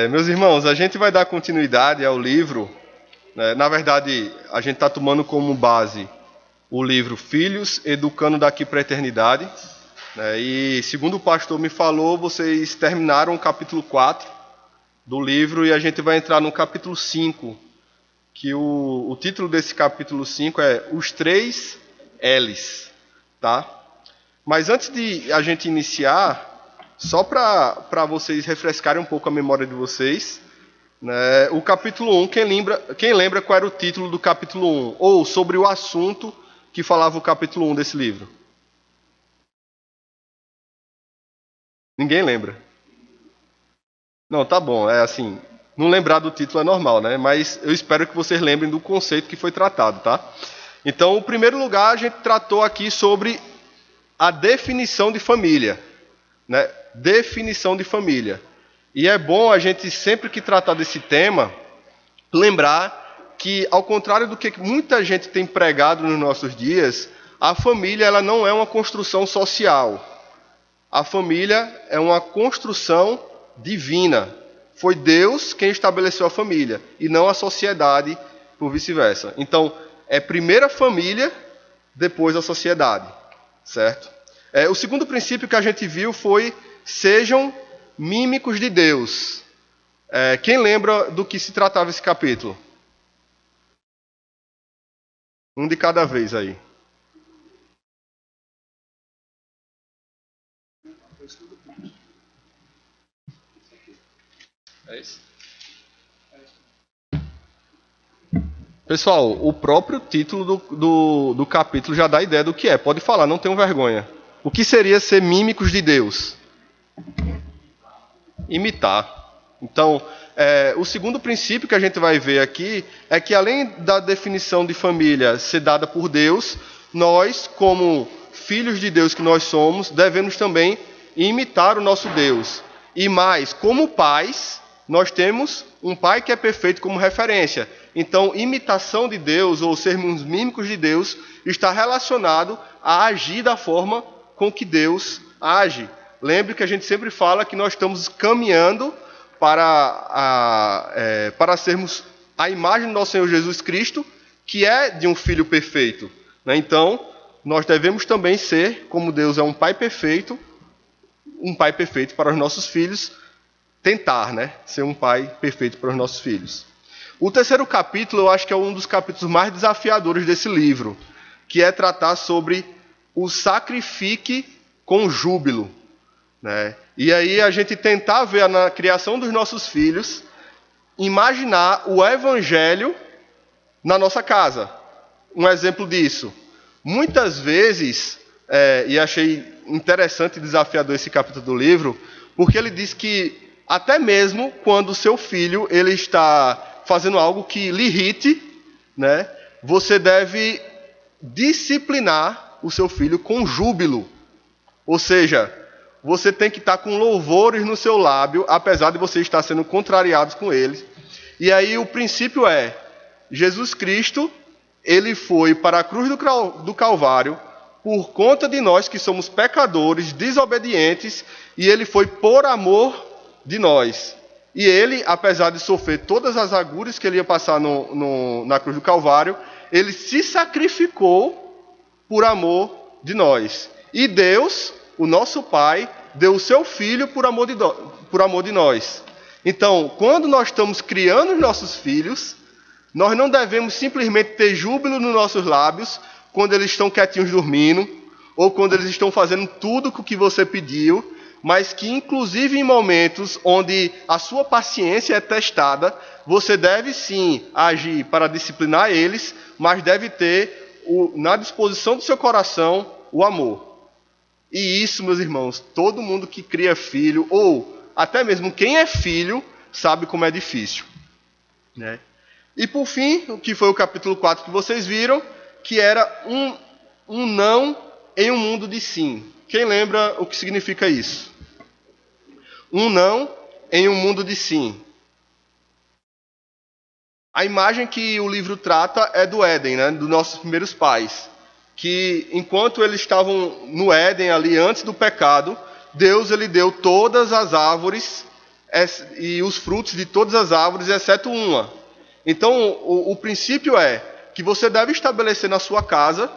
Meus irmãos, a gente vai dar continuidade ao livro. Na verdade, a gente está tomando como base o livro Filhos, Educando daqui para a Eternidade. E segundo o pastor me falou, vocês terminaram o capítulo 4 do livro e a gente vai entrar no capítulo 5, que o título desse capítulo 5 é Os Três L's, tá? Mas antes de a gente iniciar, só para vocês refrescarem um pouco a memória de vocês, né, o capítulo 1, quem lembra qual era o título do capítulo 1? Ou sobre o assunto que falava o capítulo 1 desse livro? Ninguém lembra? Não, tá bom, é assim, não lembrar do título é normal, né? Mas eu espero que vocês lembrem do conceito que foi tratado, tá? Então, em primeiro lugar, a gente tratou aqui sobre a definição de família, né? Definição de família. E é bom a gente, sempre que tratar desse tema, lembrar que, ao contrário do que muita gente tem pregado nos nossos dias, a família ela não é uma construção social. A família é uma construção divina. Foi Deus quem estabeleceu a família, e não a sociedade, por vice-versa. Então, é primeiro a família, depois a sociedade, certo? O segundo princípio que a gente viu foi: sejam mímicos de Deus. Quem lembra do que se tratava esse capítulo? Um de cada vez aí. É isso? Pessoal, o próprio título do capítulo já dá ideia do que é. Pode falar, não tenham vergonha. O que seria ser mímicos de Deus? Imitar. Então, o segundo princípio que a gente vai ver aqui é que, além da definição de família ser dada por Deus, nós, como filhos de Deus que nós somos, devemos também imitar o nosso Deus. E mais, como pais, nós temos um pai que é perfeito como referência. Então, imitação de Deus, ou sermos mímicos de Deus, está relacionado a agir da forma com que Deus age. Lembre que a gente sempre fala que nós estamos caminhando para sermos a imagem do nosso Senhor Jesus Cristo, que é de um Filho perfeito. Então, nós devemos também ser, como Deus é um Pai perfeito para os nossos filhos, tentar, ser um Pai perfeito para os nossos filhos. O terceiro capítulo, eu acho que é um dos capítulos mais desafiadores desse livro, que é tratar sobre o sacrifique com júbilo. E aí a gente tentar ver na criação dos nossos filhos, imaginar o evangelho na nossa casa. Um exemplo disso. Muitas vezes, e achei interessante e desafiador esse capítulo do livro, porque ele diz que até mesmo quando o seu filho ele está fazendo algo que lhe irrite, você deve disciplinar o seu filho com júbilo. Ou seja, você tem que estar com louvores no seu lábio, apesar de você estar sendo contrariado com ele. E aí o princípio é: Jesus Cristo, ele foi para a cruz do Calvário por conta de nós que somos pecadores, desobedientes, e ele foi por amor de nós. E ele, apesar de sofrer todas as agúrias que ele ia passar na cruz do Calvário, ele se sacrificou por amor de nós. E Deus, o nosso Pai, deu o seu Filho por amor de nós. Então, quando nós estamos criando os nossos filhos, nós não devemos simplesmente ter júbilo nos nossos lábios quando eles estão quietinhos dormindo, ou quando eles estão fazendo tudo o que você pediu, mas que, inclusive, em momentos onde a sua paciência é testada, você deve sim agir para disciplinar eles, mas deve ter na disposição do seu coração o amor. E isso, meus irmãos, todo mundo que cria filho, ou até mesmo quem é filho, sabe como é difícil. E por fim, o que foi o capítulo 4 que vocês viram, que era um não em um mundo de sim. Quem lembra o que significa isso? Um não em um mundo de sim. A imagem que o livro trata é do Éden, dos nossos primeiros pais. Que enquanto eles estavam no Éden, ali antes do pecado, Deus ele deu todas as árvores e os frutos de todas as árvores, exceto uma. Então, o princípio é que você deve estabelecer na sua casa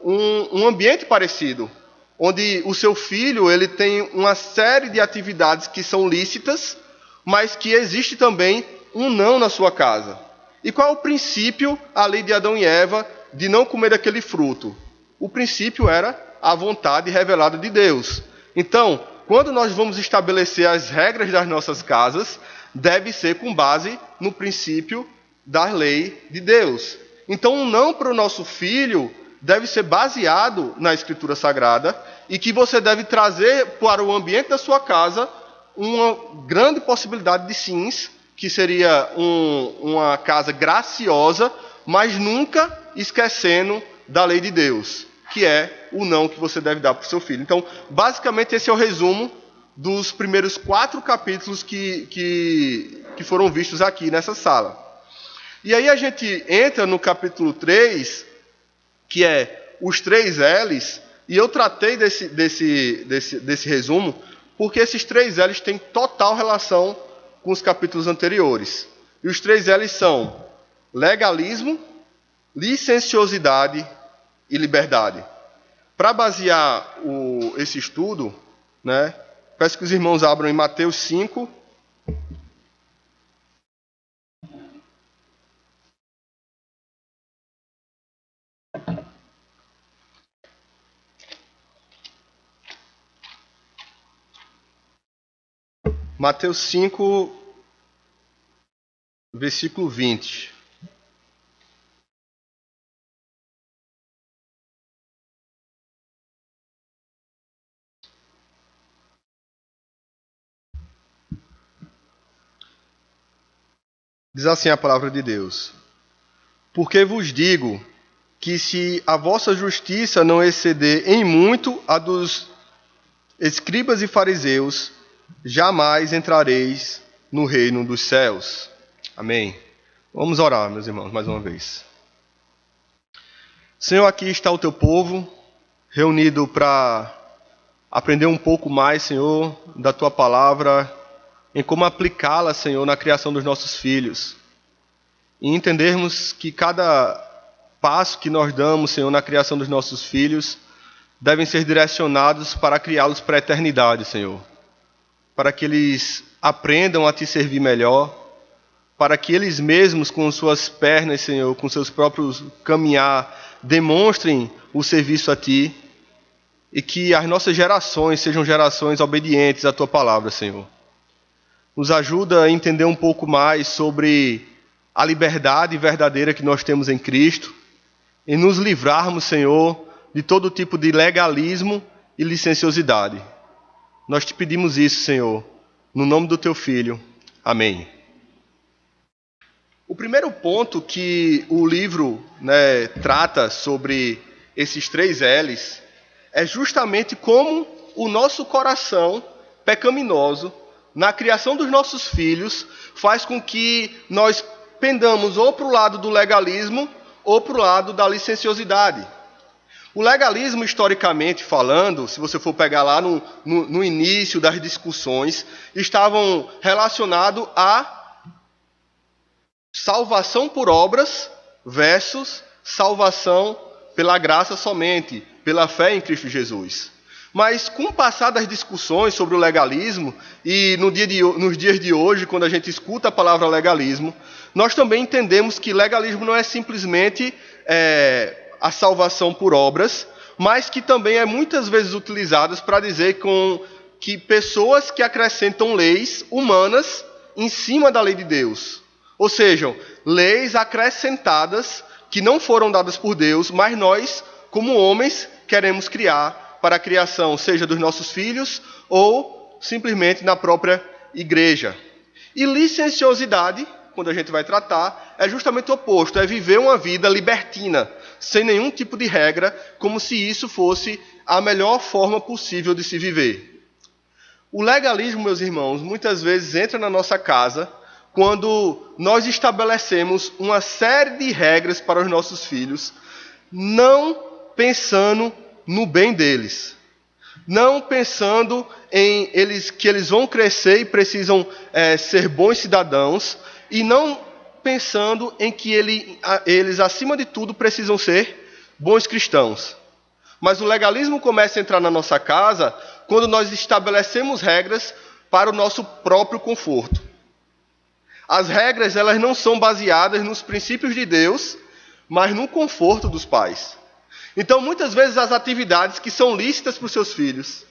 um ambiente parecido, onde o seu filho ele tem uma série de atividades que são lícitas, mas que existe também um não na sua casa. E qual é o princípio, a lei de Adão e Eva, de não comer daquele fruto? O princípio era a vontade revelada de Deus. Então, quando nós vamos estabelecer as regras das nossas casas, deve ser com base no princípio da lei de Deus. Então, um não para o nosso filho deve ser baseado na Escritura Sagrada e que você deve trazer para o ambiente da sua casa uma grande possibilidade de sims, que seria uma casa graciosa, mas nunca esquecendo da lei de Deus, que é o não que você deve dar para o seu filho. Então, basicamente, esse é o resumo dos primeiros 4 capítulos que foram vistos aqui nessa sala. E aí a gente entra no capítulo 3, que é os 3 L's, e eu tratei desse resumo, porque esses 3 L's têm total relação com os capítulos anteriores. E os 3 L's são legalismo, licenciosidade e liberdade. Para basear esse estudo, né, peço que os irmãos abram em Mateus 5. Mateus 5, versículo 20. Diz assim a palavra de Deus: porque vos digo que se a vossa justiça não exceder em muito a dos escribas e fariseus, jamais entrareis no reino dos céus. Amém. Vamos orar, meus irmãos, mais uma vez. Senhor, aqui está o teu povo, reunido para aprender um pouco mais, Senhor, da tua palavra, em como aplicá-la, Senhor, na criação dos nossos filhos. E entendermos que cada passo que nós damos, Senhor, na criação dos nossos filhos, devem ser direcionados para criá-los para a eternidade, Senhor. Para que eles aprendam a te servir melhor, para que eles mesmos, com suas pernas, Senhor, com seus próprios caminhar, demonstrem o serviço a ti, e que as nossas gerações sejam gerações obedientes à tua palavra, Senhor. Nos ajuda a entender um pouco mais sobre a liberdade verdadeira que nós temos em Cristo, e nos livrarmos, Senhor, de todo tipo de legalismo e licenciosidade. Nós te pedimos isso, Senhor, no nome do teu Filho. Amém. O primeiro ponto que o livro, né, trata sobre esses 3 L's é justamente como o nosso coração pecaminoso, na criação dos nossos filhos, faz com que nós pendamos ou para o lado do legalismo ou para o lado da licenciosidade. O legalismo, historicamente falando, se você for pegar lá no início das discussões, estavam relacionados a salvação por obras versus salvação pela graça somente, pela fé em Cristo Jesus. Mas com o passar das discussões sobre o legalismo, e nos dias de hoje, quando a gente escuta a palavra legalismo, nós também entendemos que legalismo não é simplesmente a salvação por obras, mas que também é muitas vezes utilizado para dizer que pessoas que acrescentam leis humanas em cima da lei de Deus. Ou seja, leis acrescentadas que não foram dadas por Deus, mas nós, como homens, queremos criar para a criação, seja dos nossos filhos ou simplesmente na própria igreja. E licenciosidade, quando a gente vai tratar, é justamente o oposto, é viver uma vida libertina, sem nenhum tipo de regra, como se isso fosse a melhor forma possível de se viver. O legalismo, meus irmãos, muitas vezes entra na nossa casa quando nós estabelecemos uma série de regras para os nossos filhos, não pensando no bem deles. não pensando que eles vão crescer e precisam ser bons cidadãos, e não pensando em que eles, acima de tudo, precisam ser bons cristãos. Mas o legalismo começa a entrar na nossa casa quando nós estabelecemos regras para o nosso próprio conforto. As regras, elas não são baseadas nos princípios de Deus, mas no conforto dos pais. Então, muitas vezes, as atividades que são lícitas para os seus filhos,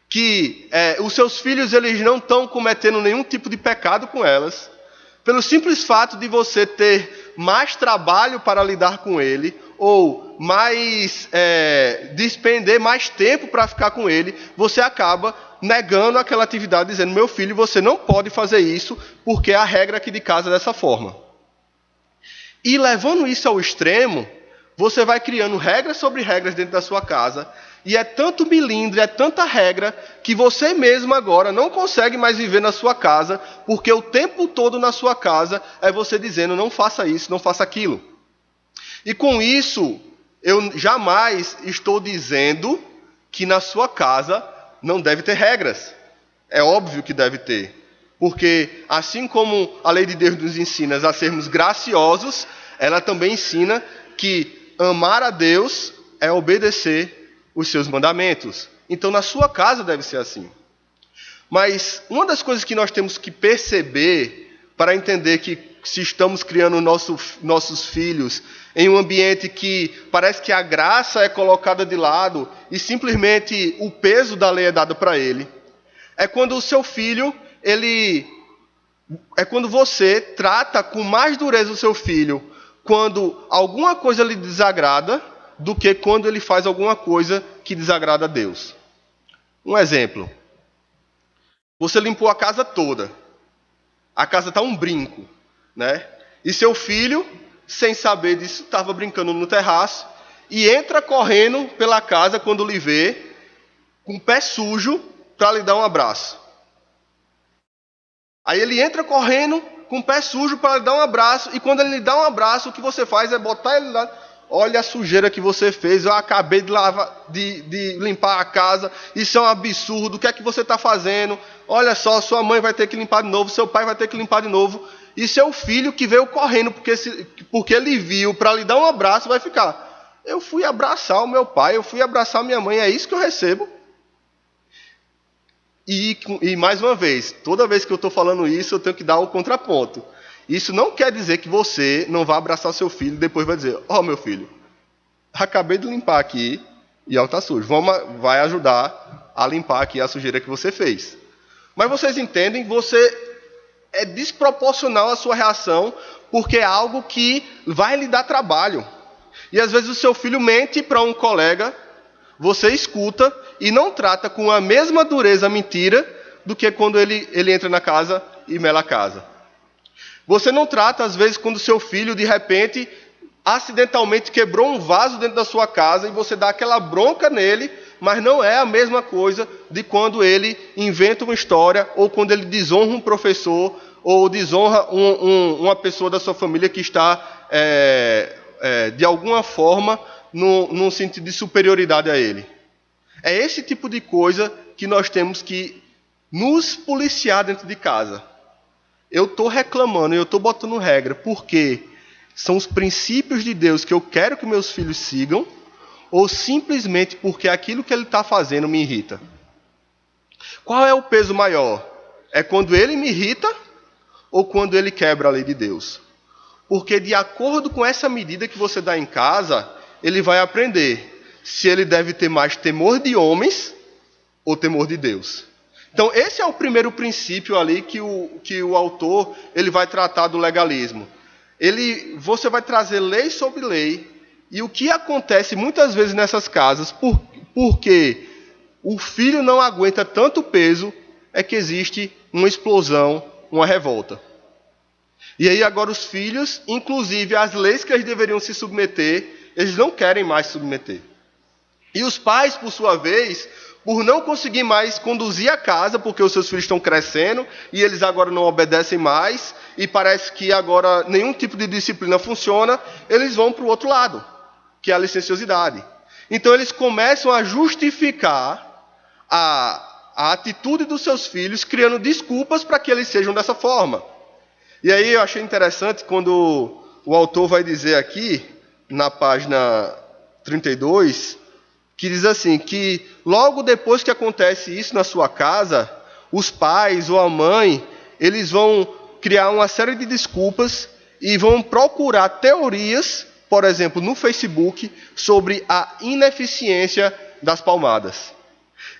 que os seus filhos eles não estão cometendo nenhum tipo de pecado com elas, pelo simples fato de você ter mais trabalho para lidar com ele, ou despender mais tempo para ficar com ele, você acaba negando aquela atividade, dizendo: meu filho, você não pode fazer isso, porque a regra aqui de casa é dessa forma. E levando isso ao extremo, você vai criando regras sobre regras dentro da sua casa, e é tanto milindre, é tanta regra, que você mesmo agora não consegue mais viver na sua casa, porque o tempo todo na sua casa é você dizendo: não faça isso, não faça aquilo. E com isso, eu jamais estou dizendo que na sua casa não deve ter regras. É óbvio que deve ter. Porque assim como a lei de Deus nos ensina a sermos graciosos, ela também ensina que amar a Deus é obedecer os seus mandamentos. Então, na sua casa deve ser assim. Mas uma das coisas que nós temos que perceber para entender que se estamos criando nossos filhos em um ambiente que parece que a graça é colocada de lado e simplesmente o peso da lei é dado para ele, é quando o seu filho, é quando você trata com mais dureza o seu filho quando alguma coisa lhe desagrada do que quando ele faz alguma coisa que desagrada a Deus. Um exemplo. Você limpou a casa toda. A casa está um brinco, né? E seu filho, sem saber disso, estava brincando no terraço e entra correndo pela casa quando lhe vê, com o pé sujo, para lhe dar um abraço. Aí ele entra correndo com o pé sujo para lhe dar um abraço, e quando ele lhe dá um abraço, o que você faz é botar ele lá: olha a sujeira que você fez, eu acabei de limpar a casa, isso é um absurdo, o que é que você está fazendo? Olha só, sua mãe vai ter que limpar de novo, seu pai vai ter que limpar de novo. E seu filho que veio correndo porque ele viu para lhe dar um abraço, vai ficar: eu fui abraçar o meu pai, eu fui abraçar a minha mãe, é isso que eu recebo? E mais uma vez, toda vez que eu estou falando isso, eu tenho que dar o contraponto. Isso não quer dizer que você não vai abraçar seu filho e depois vai dizer: ó, meu filho, acabei de limpar aqui e está sujo. Vai ajudar a limpar aqui a sujeira que você fez. Mas vocês entendem, você é desproporcional a sua reação, porque é algo que vai lhe dar trabalho. E às vezes o seu filho mente para um colega, você escuta e não trata com a mesma dureza a mentira do que quando ele entra na casa e mela a casa. Você não trata, às vezes, quando seu filho, de repente, acidentalmente quebrou um vaso dentro da sua casa e você dá aquela bronca nele, mas não é a mesma coisa de quando ele inventa uma história ou quando ele desonra um professor ou desonra uma pessoa da sua família que está, de alguma forma, num sentido de superioridade a ele. É esse tipo de coisa que nós temos que nos policiar dentro de casa. Eu estou reclamando, eu estou botando regra, porque são os princípios de Deus que eu quero que meus filhos sigam, ou simplesmente porque aquilo que ele está fazendo me irrita? Qual é o peso maior? É quando ele me irrita ou quando ele quebra a lei de Deus? Porque de acordo com essa medida que você dá em casa, ele vai aprender se ele deve ter mais temor de homens ou temor de Deus. Então, esse é o primeiro princípio ali que o autor ele vai tratar do legalismo. Você vai trazer lei sobre lei, e o que acontece muitas vezes nessas casas, porque o filho não aguenta tanto peso, é que existe uma explosão, uma revolta. E aí agora os filhos, inclusive as leis que eles deveriam se submeter, eles não querem mais se submeter. E os pais, por sua vez, por não conseguir mais conduzir a casa, porque os seus filhos estão crescendo e eles agora não obedecem mais, e parece que agora nenhum tipo de disciplina funciona, eles vão para o outro lado, que é a licenciosidade. Então eles começam a justificar a atitude dos seus filhos, criando desculpas para que eles sejam dessa forma. E aí eu achei interessante quando o autor vai dizer aqui, na página 32, que diz assim, que logo depois que acontece isso na sua casa, os pais ou a mãe, eles vão criar uma série de desculpas e vão procurar teorias, por exemplo, no Facebook, sobre a ineficiência das palmadas.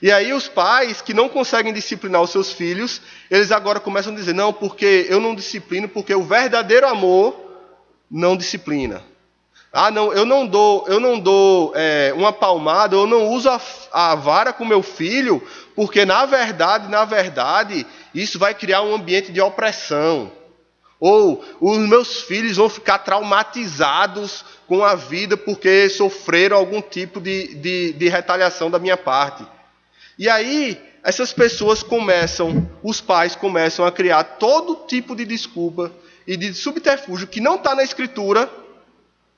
E aí os pais que não conseguem disciplinar os seus filhos, eles agora começam a dizer, não, porque eu não disciplino, porque o verdadeiro amor não disciplina. Ah, não, eu não dou uma palmada, eu não uso a vara com meu filho, porque na verdade, isso vai criar um ambiente de opressão. Ou os meus filhos vão ficar traumatizados com a vida porque sofreram algum tipo de retaliação da minha parte. E aí, essas pessoas os pais começam a criar todo tipo de desculpa e de subterfúgio que não está na Escritura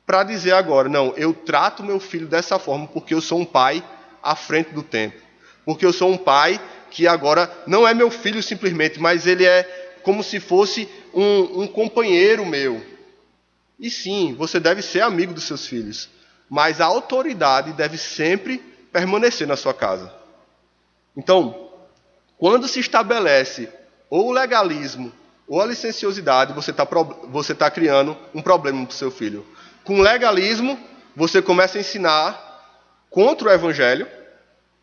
para dizer agora, não, eu trato meu filho dessa forma porque eu sou um pai à frente do tempo. Porque eu sou um pai que agora não é meu filho simplesmente, mas ele é como se fosse um companheiro meu. E sim, você deve ser amigo dos seus filhos, mas a autoridade deve sempre permanecer na sua casa. Então, quando se estabelece ou o legalismo ou a licenciosidade, você tá criando um problema para o seu filho. Com legalismo, você começa a ensinar contra o evangelho,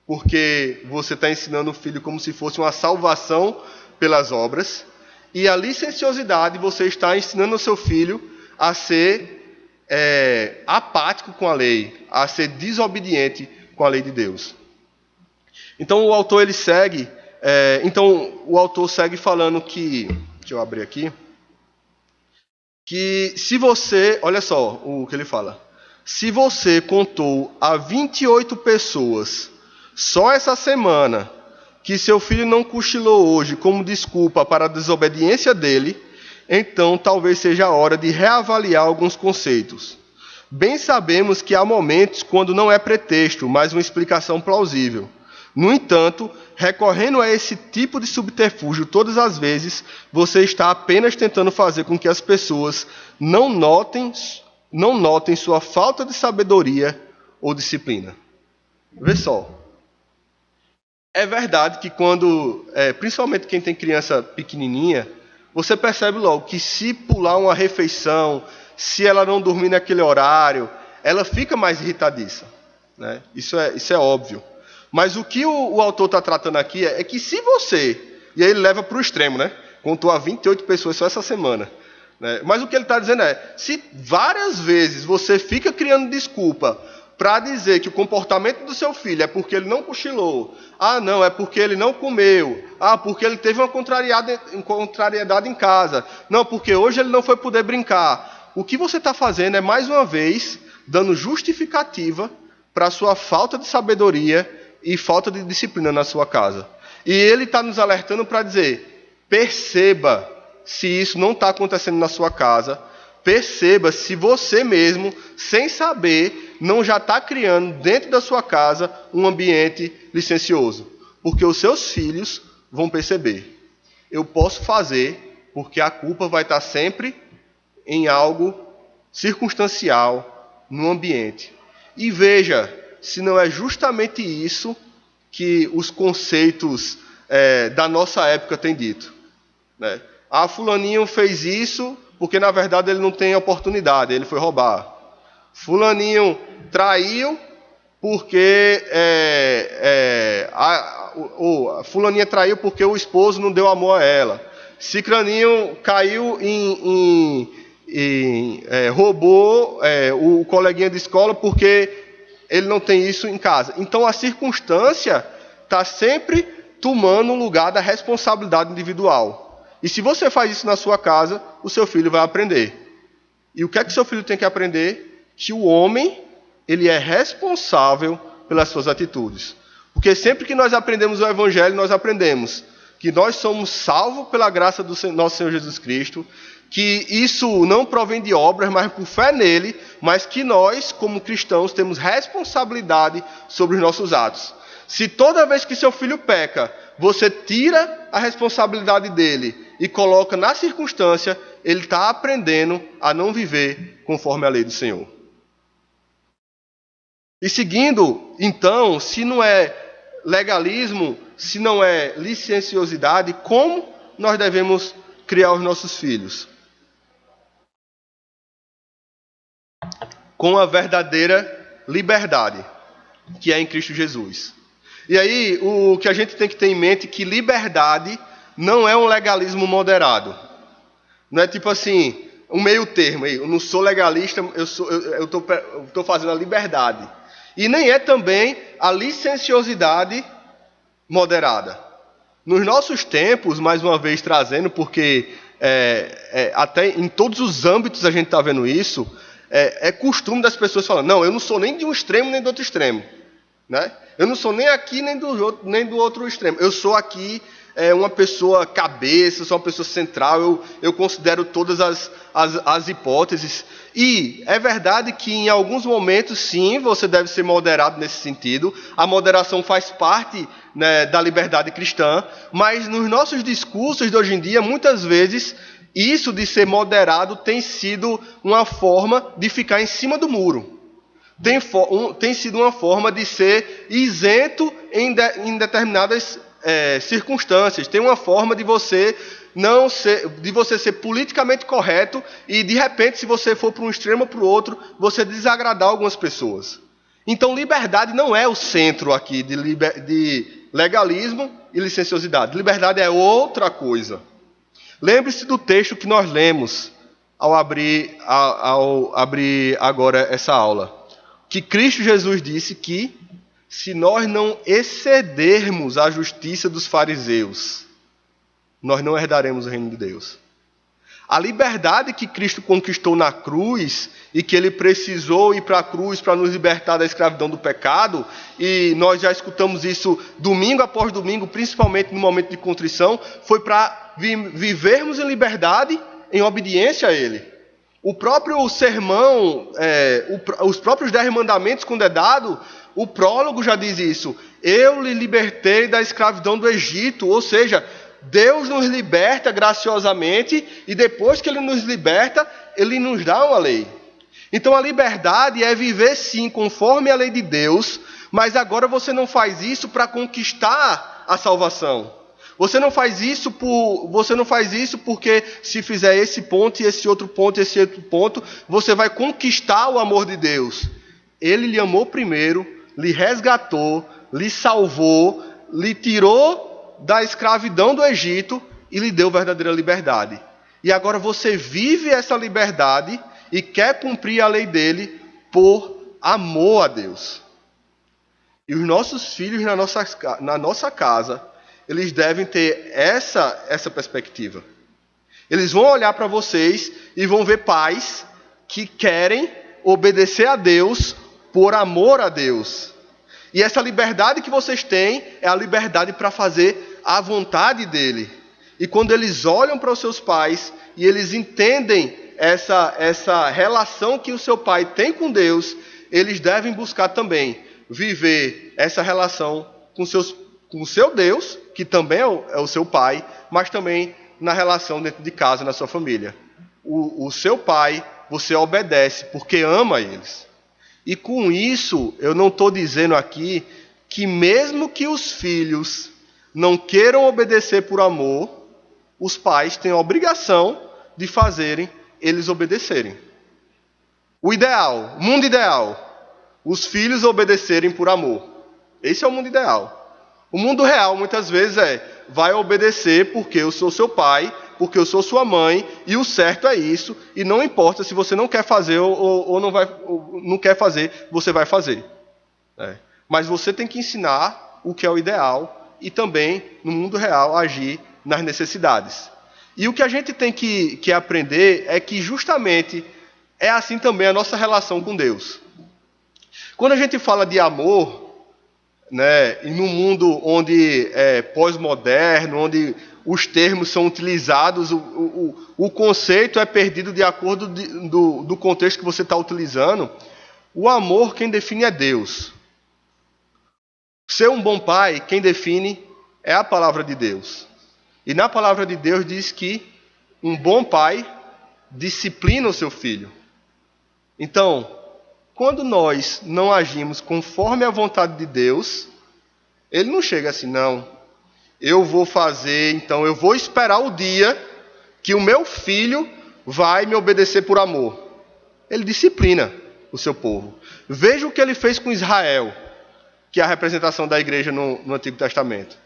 porque você está ensinando o filho como se fosse uma salvação pelas obras. E a licenciosidade, você está ensinando o seu filho a ser apático com a lei, a ser desobediente com a lei de Deus. Então o autor segue falando que, deixa eu abrir aqui, que se você, olha só o que ele fala, se você contou a 28 pessoas só essa semana que seu filho não cochilou hoje como desculpa para a desobediência dele, então talvez seja a hora de reavaliar alguns conceitos. Bem sabemos que há momentos quando não é pretexto, mas uma explicação plausível. No entanto, recorrendo a esse tipo de subterfúgio todas as vezes, você está apenas tentando fazer com que as pessoas não notem sua falta de sabedoria ou disciplina. Vê só. É verdade que principalmente quem tem criança pequenininha, você percebe logo que se pular uma refeição, se ela não dormir naquele horário, ela fica mais irritadiça, né? Isso é óbvio. Mas o que o autor está tratando aqui é que se você, e aí ele leva para o extremo, né? Contou a 28 pessoas só essa semana. Né? Mas o que ele está dizendo se várias vezes você fica criando desculpa para dizer que o comportamento do seu filho é porque ele não cochilou, não, é porque ele não comeu, porque ele teve uma contrariedade em casa, não, porque hoje ele não foi poder brincar. O que você está fazendo é, mais uma vez, dando justificativa para a sua falta de sabedoria e falta de disciplina na sua casa. E ele está nos alertando para dizer, perceba se isso não está acontecendo na sua casa, perceba se você mesmo, sem saber, não já está criando dentro da sua casa um ambiente licencioso. Porque os seus filhos vão perceber. Eu posso fazer porque a culpa vai estar sempre em algo circunstancial no ambiente. E veja se não é justamente isso que os conceitos da nossa época têm dito. Né? Fulaninho fez isso porque, na verdade, ele não tem oportunidade, ele foi roubar. Fulaninho traiu porque... Fulaninha traiu porque o esposo não deu amor a ela. Cicraninho caiu roubou o coleguinha de escola porque ele não tem isso em casa. Então a circunstância está sempre tomando o lugar da responsabilidade individual. E se você faz isso na sua casa, o seu filho vai aprender. E o que é que seu filho tem que aprender? Que o homem, ele é responsável pelas suas atitudes. Porque sempre que nós aprendemos o Evangelho, nós aprendemos que nós somos salvos pela graça do nosso Senhor Jesus Cristo, que isso não provém de obras, mas por fé nele, mas que nós, como cristãos, temos responsabilidade sobre os nossos atos. Se toda vez que seu filho peca, você tira a responsabilidade dele e coloca na circunstância, ele está aprendendo a não viver conforme a lei do Senhor. E seguindo, então, se não é legalismo, se não é licenciosidade, como nós devemos criar os nossos filhos? Com a verdadeira liberdade, que é em Cristo Jesus. E aí, o que a gente tem que ter em mente é que liberdade não é um legalismo moderado. Não é tipo assim, um meio termo. Eu não sou legalista, eu estou fazendo a liberdade. E nem é também a licenciosidade moderada. Nos nossos tempos, mais uma vez trazendo, porque até em todos os âmbitos a gente está vendo isso, é costume das pessoas falarem, não, eu não sou nem de um extremo nem do outro extremo. Né? Eu não sou nem aqui nem do outro extremo. Eu sou aqui uma pessoa cabeça, sou uma pessoa central, eu considero todas as hipóteses. E é verdade que em alguns momentos, sim, você deve ser moderado nesse sentido. A moderação faz parte, né, da liberdade cristã, mas nos nossos discursos de hoje em dia, muitas vezes, isso de ser moderado tem sido uma forma de ficar em cima do muro. Tem sido uma forma de ser isento em determinadas circunstâncias. Tem uma forma de você ser politicamente correto e, de repente, se você for para um extremo ou para o outro, você desagradar algumas pessoas. Então, liberdade não é o centro aqui de legalismo e licenciosidade. Liberdade é outra coisa. Lembre-se do texto que nós lemos ao abrir agora essa aula. Que Cristo Jesus disse que, se nós não excedermos a justiça dos fariseus, nós não herdaremos o reino de Deus. A liberdade que Cristo conquistou na cruz, e que Ele precisou ir para a cruz para nos libertar da escravidão do pecado, e nós já escutamos isso domingo após domingo, principalmente no momento de contrição, foi para vivermos em liberdade, em obediência a Ele. O próprio sermão, os próprios 10 mandamentos quando é dado, o prólogo já diz isso. Eu lhe libertei da escravidão do Egito. Ou seja, Deus nos liberta graciosamente e depois que Ele nos liberta, Ele nos dá uma lei. Então a liberdade é viver sim conforme a lei de Deus, mas agora você não faz isso para conquistar a salvação. Você não faz isso porque se fizer esse ponto e esse outro ponto, você vai conquistar o amor de Deus. Ele lhe amou primeiro, lhe resgatou, lhe salvou, lhe tirou da escravidão do Egito e lhe deu verdadeira liberdade. E agora você vive essa liberdade e quer cumprir a lei dele por amor a Deus. E os nossos filhos na nossa casa, eles devem ter essa perspectiva. Eles vão olhar para vocês e vão ver pais que querem obedecer a Deus por amor a Deus. E essa liberdade que vocês têm é a liberdade para fazer a vontade dele. E quando eles olham para os seus pais e eles entendem essa relação que o seu pai tem com Deus, eles devem buscar também viver essa relação com o seu Deus, que também é o seu pai, mas também na relação dentro de casa, na sua família. O seu pai, você obedece porque ama eles. E com isso, eu não estou dizendo aqui que mesmo que os filhos não queiram obedecer por amor, os pais têm a obrigação de fazerem eles obedecerem. O mundo ideal, os filhos obedecerem por amor. Esse é o mundo ideal. O mundo real, muitas vezes, vai obedecer porque eu sou seu pai, porque eu sou sua mãe, e o certo é isso, e não importa se você não quer fazer ou não quer fazer, você vai fazer. Mas você tem que ensinar o que é o ideal e também, no mundo real, agir nas necessidades. E o que a gente tem que aprender é que justamente é assim também a nossa relação com Deus. Quando a gente fala de amor, né, e num mundo onde pós-moderno, onde os termos são utilizados, o conceito é perdido de acordo do contexto que você está utilizando. O amor, quem define é Deus. Ser um bom pai, quem define é a palavra de Deus. E na palavra de Deus diz que um bom pai disciplina o seu filho. Então, quando nós não agimos conforme a vontade de Deus, ele não chega assim, não, eu vou fazer, então eu vou esperar o dia que o meu filho vai me obedecer por amor. Ele disciplina o seu povo. Veja o que ele fez com Israel, que é a representação da igreja no Antigo Testamento.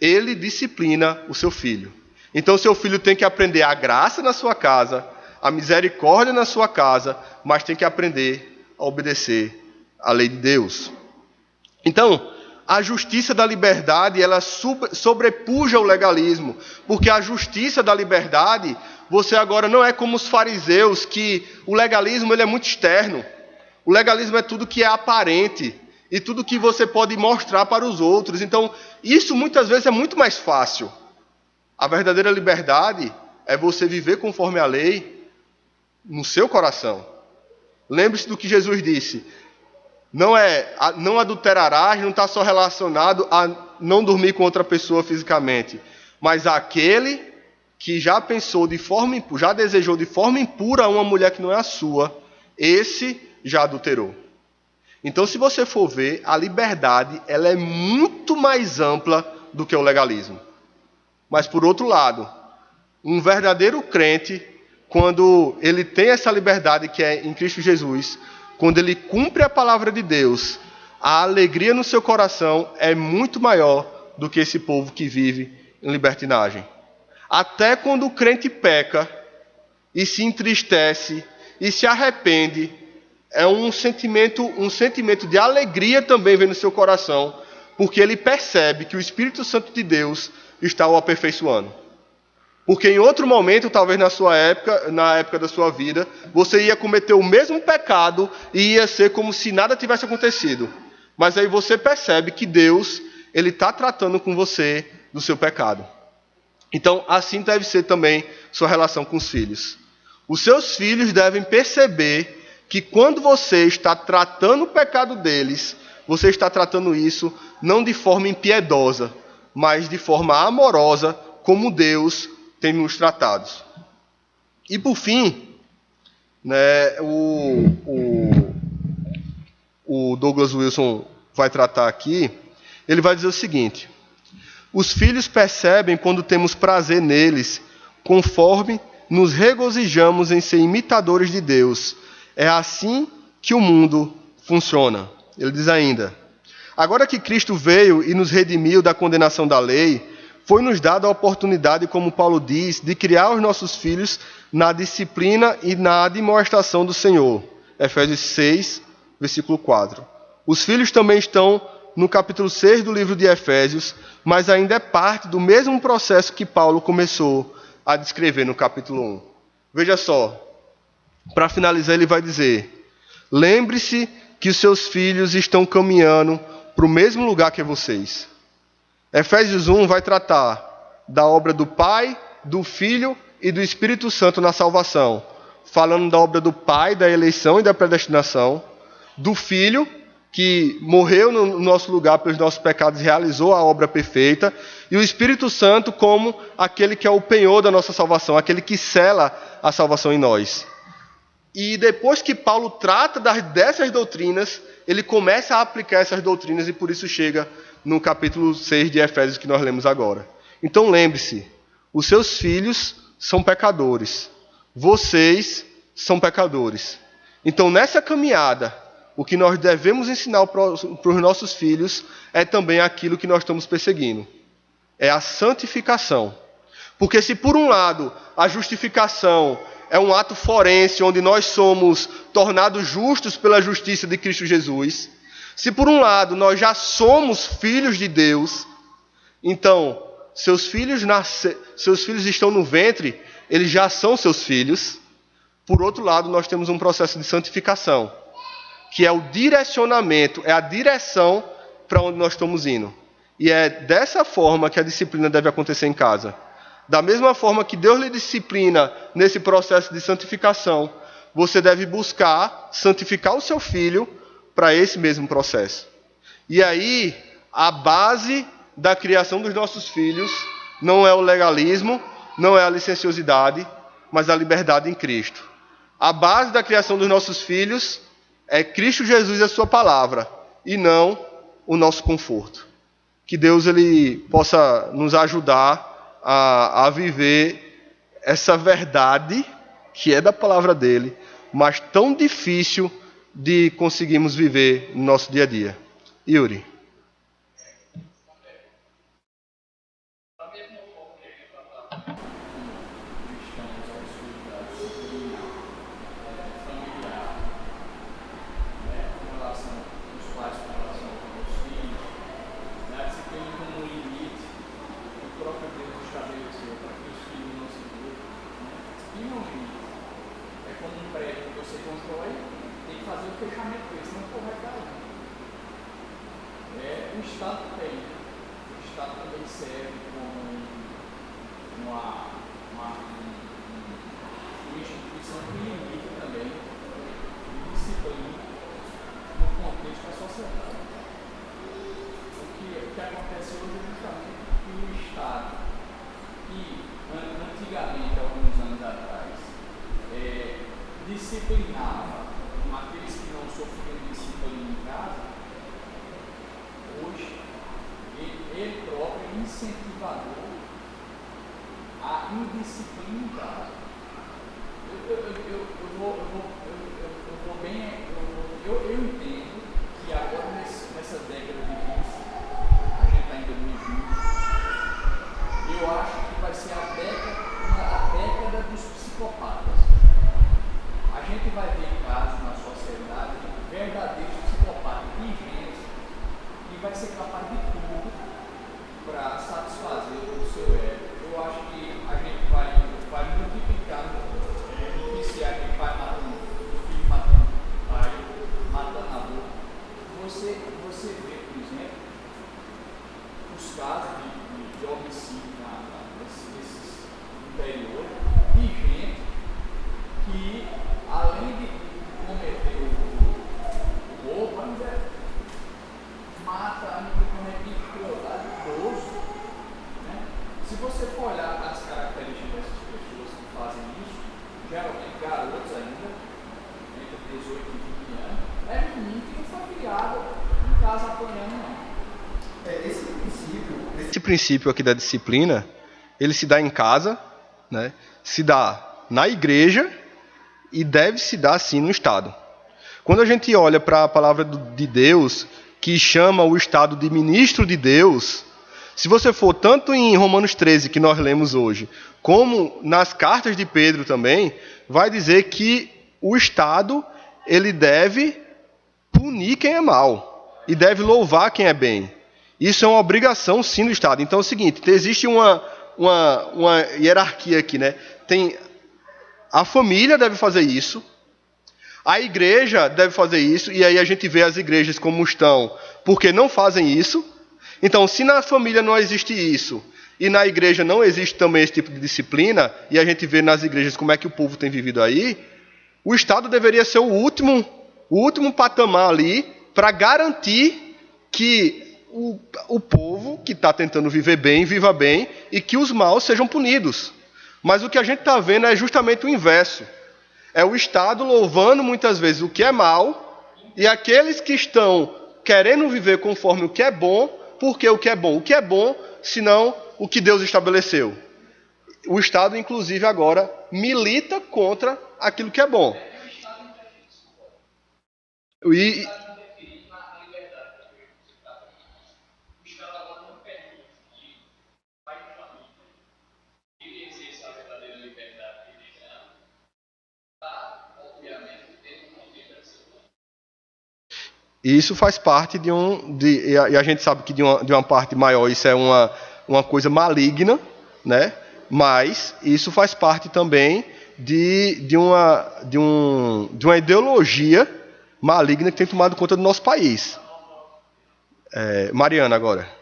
Ele disciplina o seu filho. Então o seu filho tem que aprender a graça na sua casa, a misericórdia na sua casa, mas tem que aprender a obedecer à lei de Deus. Então, a justiça da liberdade, ela sobrepuja o legalismo, porque a justiça da liberdade, você agora não é como os fariseus, que o legalismo ele é muito externo. O legalismo é tudo que é aparente e tudo que você pode mostrar para os outros. Então, isso muitas vezes é muito mais fácil. A verdadeira liberdade é você viver conforme a lei no seu coração. Lembre-se do que Jesus disse. Não adulterarás, não está só relacionado a não dormir com outra pessoa fisicamente, mas aquele que já desejou de forma impura uma mulher que não é a sua, esse já adulterou. Então, se você for ver, a liberdade ela é muito mais ampla do que o legalismo. Mas, por outro lado, um verdadeiro crente, quando ele tem essa liberdade que é em Cristo Jesus, quando ele cumpre a palavra de Deus, a alegria no seu coração é muito maior do que esse povo que vive em libertinagem. Até quando o crente peca e se entristece e se arrepende, é um sentimento de alegria também vem no seu coração, porque ele percebe que o Espírito Santo de Deus está o aperfeiçoando. Porque em outro momento, talvez na época da sua vida, você ia cometer o mesmo pecado e ia ser como se nada tivesse acontecido. Mas aí você percebe que Deus ele está tratando com você do seu pecado. Então, assim deve ser também sua relação com os filhos. Os seus filhos devem perceber que quando você está tratando o pecado deles, você está tratando isso não de forma impiedosa, mas de forma amorosa, como Deus tem nos tratados. E por fim, né, o Douglas Wilson vai tratar aqui, ele vai dizer o seguinte: os filhos percebem quando temos prazer neles, conforme nos regozijamos em ser imitadores de Deus. É assim que o mundo funciona. Ele diz ainda: agora que Cristo veio e nos redimiu da condenação da lei, foi-nos dada a oportunidade, como Paulo diz, de criar os nossos filhos na disciplina e na admoestação do Senhor. Efésios 6, versículo 4. Os filhos também estão no capítulo 6 do livro de Efésios, mas ainda é parte do mesmo processo que Paulo começou a descrever no capítulo 1. Veja só, para finalizar ele vai dizer: lembre-se que os seus filhos estão caminhando para o mesmo lugar que vocês. Efésios 1 vai tratar da obra do Pai, do Filho e do Espírito Santo na salvação, falando da obra do Pai, da eleição e da predestinação, do Filho, que morreu no nosso lugar pelos nossos pecados e realizou a obra perfeita, e o Espírito Santo como aquele que é o penhor da nossa salvação, aquele que sela a salvação em nós. E depois que Paulo trata dessas doutrinas, ele começa a aplicar essas doutrinas e por isso chega no capítulo 6 de Efésios que nós lemos agora. Então lembre-se, os seus filhos são pecadores, vocês são pecadores. Então nessa caminhada, o que nós devemos ensinar para os nossos filhos é também aquilo que nós estamos perseguindo. É a santificação. Porque se por um lado a justificação é um ato forense, onde nós somos tornados justos pela justiça de Cristo Jesus, se por um lado nós já somos filhos de Deus, então seus filhos estão no ventre, eles já são seus filhos. Por outro lado, nós temos um processo de santificação, que é o direcionamento, é a direção para onde nós estamos indo. E é dessa forma que a disciplina deve acontecer em casa. Da mesma forma que Deus lhe disciplina nesse processo de santificação, você deve buscar santificar o seu filho para esse mesmo processo. E aí, A base da criação dos nossos filhos não é o legalismo, não é a licenciosidade, mas a liberdade em Cristo. A base da criação dos nossos filhos é Cristo Jesus e a sua palavra, e não o nosso conforto. Que Deus ele possa nos ajudar a viver essa verdade que é da palavra dele, mas tão difícil de conseguirmos viver no nosso dia a dia. Yuri. Disciplinava aqueles que não sofriam disciplina em casa, hoje ele próprio é incentivador a indisciplina em casa. Eu entendo que agora nessa década de 20, a gente está em 2020, eu acho que vai ser a década dos psicopatas. A gente vai ver casos na sociedade verdadeiros psicopatas, de gente que vai ser capaz de tudo para satisfazer o seu ego. Eu acho que a gente vai multiplicar noticiar que pai matando filho, matando pai, matando avô. Você vê, por exemplo, os casos de homicídio nesses interiores de gente que, além de cometer o roubo, ainda mata, ainda comete crueldade idoso. Né? Se você for olhar as características dessas pessoas que fazem isso, geralmente garotos ainda, entre 18 e 20 anos, é menino que não foi criado em casa apanhando, não. Esse princípio aqui da disciplina, ele se dá em casa, né? Se dá na igreja, e deve se dar sim no Estado. Quando a gente olha para a palavra de Deus, que chama o Estado de ministro de Deus, se você for tanto em Romanos 13, que nós lemos hoje, como nas cartas de Pedro também, vai dizer que o Estado ele deve punir quem é mal e deve louvar quem é bem. Isso é uma obrigação sim do Estado. Então é o seguinte, existe uma hierarquia aqui, né? A família deve fazer isso, a igreja deve fazer isso, e aí a gente vê as igrejas como estão, porque não fazem isso. Então, se na família não existe isso, e na igreja não existe também esse tipo de disciplina, e a gente vê nas igrejas como é que o povo tem vivido aí, o Estado deveria ser o último patamar ali, para garantir que o povo que está tentando viver bem, viva bem, e que os maus sejam punidos. Mas o que a gente está vendo é justamente o inverso. É o Estado louvando muitas vezes o que é mal e aqueles que estão querendo viver conforme o que é bom, porque o que é bom, senão o que Deus estabeleceu. O Estado, inclusive, agora milita contra aquilo que é bom. E isso faz parte e a gente sabe que de uma parte maior isso é uma coisa maligna, né? Mas isso faz parte também de uma ideologia maligna que tem tomado conta do nosso país. Mariana, agora.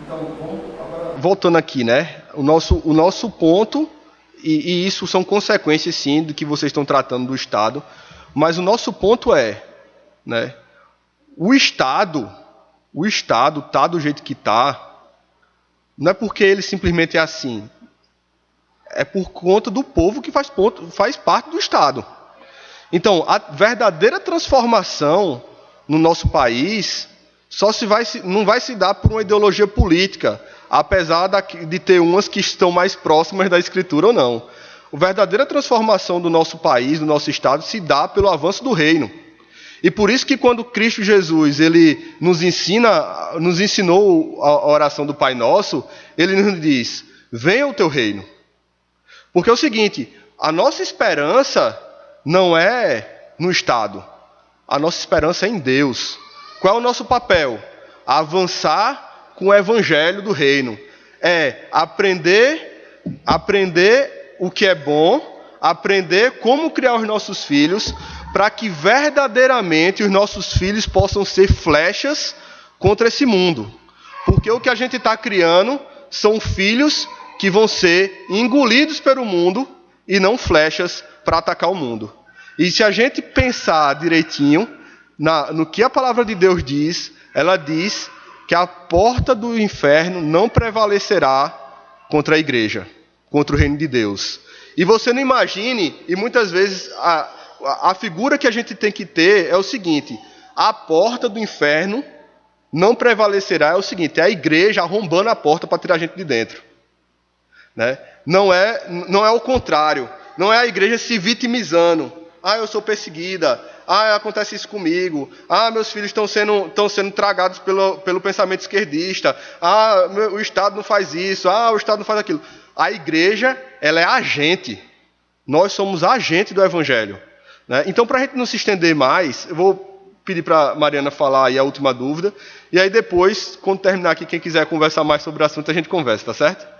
Então, agora, voltando aqui, né? O nosso ponto, e isso são consequências, sim, do que vocês estão tratando do Estado, mas o nosso ponto é, né? O Estado está do jeito que está, não é porque ele simplesmente é assim, é por conta do povo que faz parte do Estado. Então, a verdadeira transformação no nosso país não vai se dar por uma ideologia política, apesar de ter umas que estão mais próximas da Escritura ou não. A verdadeira transformação do nosso país, do nosso Estado, se dá pelo avanço do reino. E por isso que quando Cristo Jesus ele nos ensinou a oração do Pai Nosso, ele nos diz, venha o teu reino. Porque é o seguinte, a nossa esperança não é no Estado, a nossa esperança é em Deus. Qual é o nosso papel? Avançar com o evangelho do reino. É aprender o que é bom, aprender como criar os nossos filhos, para que verdadeiramente os nossos filhos possam ser flechas contra esse mundo. Porque o que a gente está criando são filhos que vão ser engolidos pelo mundo e não flechas para atacar o mundo. E se a gente pensar direitinho no que a palavra de Deus diz, ela diz que a porta do inferno não prevalecerá contra a igreja, contra o reino de Deus. E você não imagine, e muitas vezes a figura que a gente tem que ter é o seguinte, a porta do inferno não prevalecerá, é o seguinte, é a igreja arrombando a porta para tirar a gente de dentro. Né? Não é o contrário, não é a igreja se vitimizando. Eu sou perseguida, acontece isso comigo, meus filhos estão sendo tragados pelo pensamento esquerdista, o Estado não faz isso, o Estado não faz aquilo. A igreja, ela é agente, nós somos agente do Evangelho. Né? Então, para a gente não se estender mais, eu vou pedir para a Mariana falar aí a última dúvida, e aí depois, quando terminar aqui, quem quiser conversar mais sobre o assunto, a gente conversa, tá certo?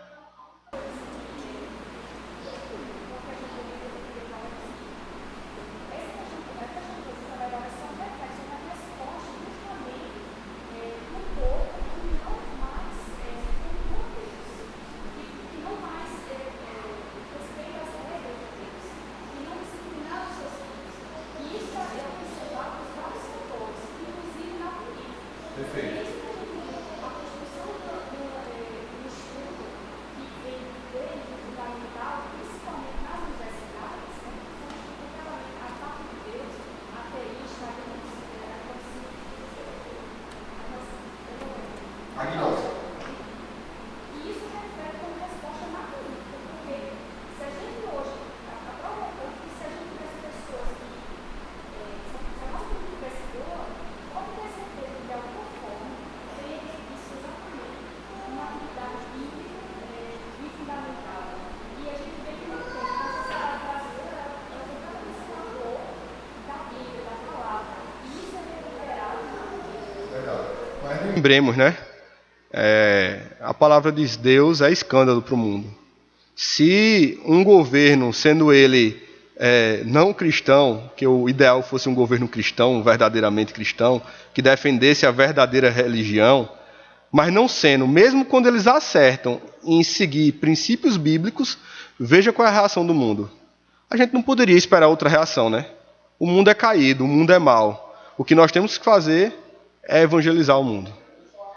Lembremos, né? A palavra de Deus é escândalo para o mundo. Se um governo, sendo ele não cristão, que o ideal fosse um governo cristão, verdadeiramente cristão, que defendesse a verdadeira religião, mas não sendo, mesmo quando eles acertam em seguir princípios bíblicos, veja qual é a reação do mundo. A gente não poderia esperar outra reação, né? O mundo é caído, o mundo é mau. O que nós temos que fazer é evangelizar o mundo.